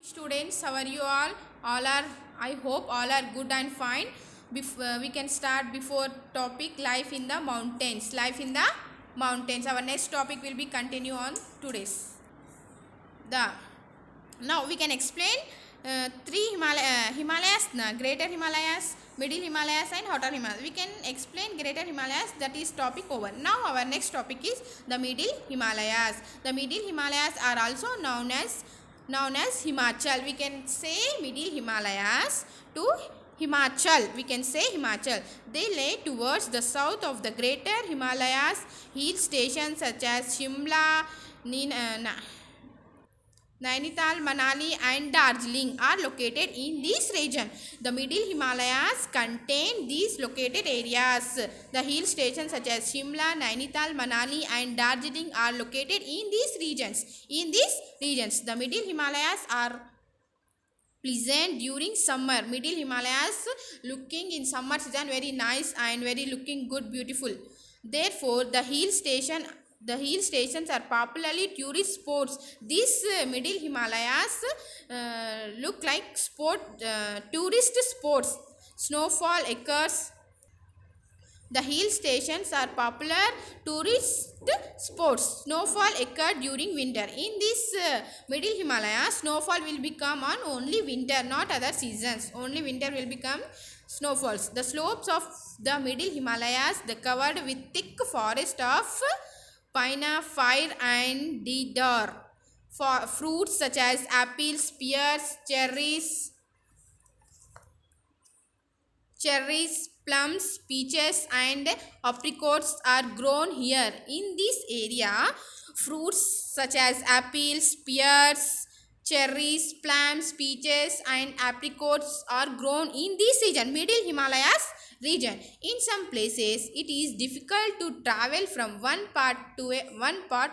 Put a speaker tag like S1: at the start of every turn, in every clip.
S1: Students, how are you all? I hope all are good and fine. We can start before topic life in the mountains. Life in the mountains. Our next topic will be continue on today's. The Now we can explain three Himalayas, Greater Himalayas, Middle Himalayas and Outer Himalayas. We can explain Greater Himalayas, that is topic over. Now our next topic is the Middle Himalayas. The Middle Himalayas are also known as Himachal. We can say Middle Himalayas to Himachal. We can say Himachal. They lay towards the south of the Greater Himalayas. Hill stations such as Shimla, Nainital, Manali and Darjeeling are located in this region. The Middle Himalayas contain these located areas. The hill stations such as Shimla, Nainital, Manali and Darjeeling are located in these regions. The Middle Himalayas are pleasant during summer. Middle Himalayas looking in summer season very nice and very looking good, beautiful. Therefore, the hill stations are popularly tourist spots. These Middle Himalayas look like tourist spots. Snowfall occurs. The hill stations are popular tourist spots. Snowfall occurred during winter. In this Middle Himalayas, snowfall will become on only winter, not other seasons. Only winter will become snowfalls. The slopes of the Middle Himalayas, they covered with thick forest of pine, fir and deodar. For fruits such as apples, pears, cherries, plums, peaches and apricots are grown here. In this area, fruits such as apples, pears, cherries, plums, peaches and apricots are grown in this region, Middle Himalayas region. In some places, it is difficult to travel from one part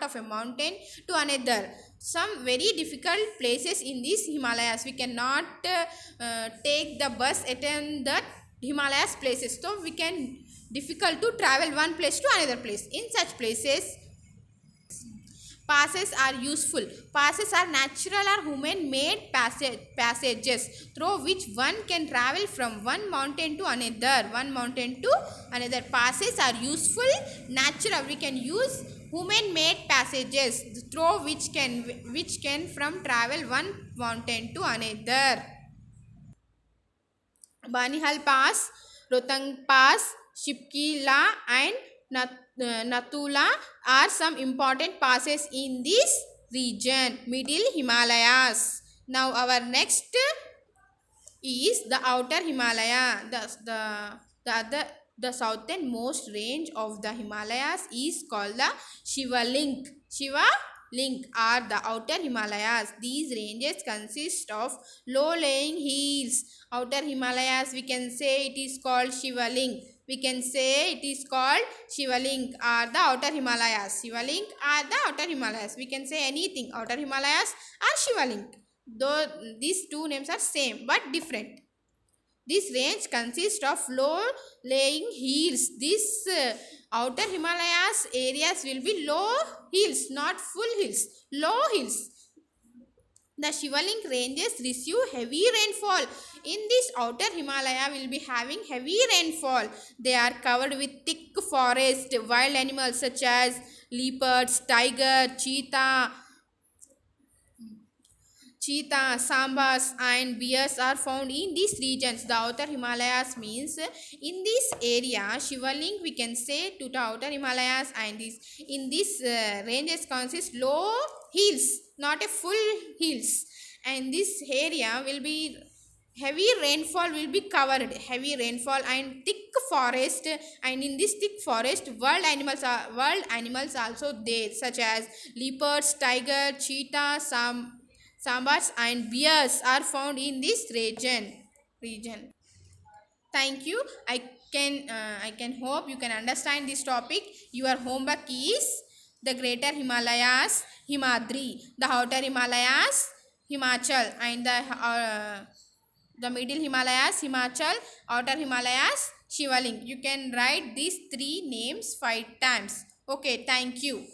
S1: of a mountain to another. Some very difficult places in these Himalayas. We cannot take the bus attend the Himalayas places. So we can difficult to travel one place to another place. In such places, passes are useful. Passes are natural or human-made passages through which one can travel from one mountain to another. Passes are useful, natural. We can use human-made passages through which can from travel one mountain to another. Banihal Pass, Rotang Pass, Shipkila and Natula are some important passes in this region, Middle Himalayas. Now our next is the Outer Himalaya. The southernmost range of the Himalayas is called the Shivalink. Shivalink are the Outer Himalayas. These ranges consist of low-lying hills. Outer Himalayas, we can say it is called Shivalink. We can say it is called Shivalink are the Outer Himalayas. Shivalink are the Outer Himalayas. We can say anything. Outer Himalayas or Shivalink. Though these two names are same but different. This range consists of low-lying hills. This Outer Himalayas areas will be low hills, not full hills. Low hills. The Shivalink ranges receive heavy rainfall. In this Outer Himalaya will be having heavy rainfall. They are covered with thick forest. Wild animals such as leopards, tiger, cheetah, sambas and bears are found in these regions. The Outer Himalayas means in this area, Shivalink we can say to the Outer Himalayas, and in this ranges consist low hills, not a full hills, and this area will be heavy rainfall will be covered. Heavy rainfall and thick forest, and in this thick forest wild animals also there, such as leopards, tiger, cheetah, sambars and bears are found in this region. Thank you. I can hope you can understand this topic. Your homework is the Greater Himalayas, Himadri, the Outer Himalayas, Himachal, and the Middle Himalayas, Himachal, Outer Himalayas, Shivalink. You can write these three names 5 times. Okay, thank you.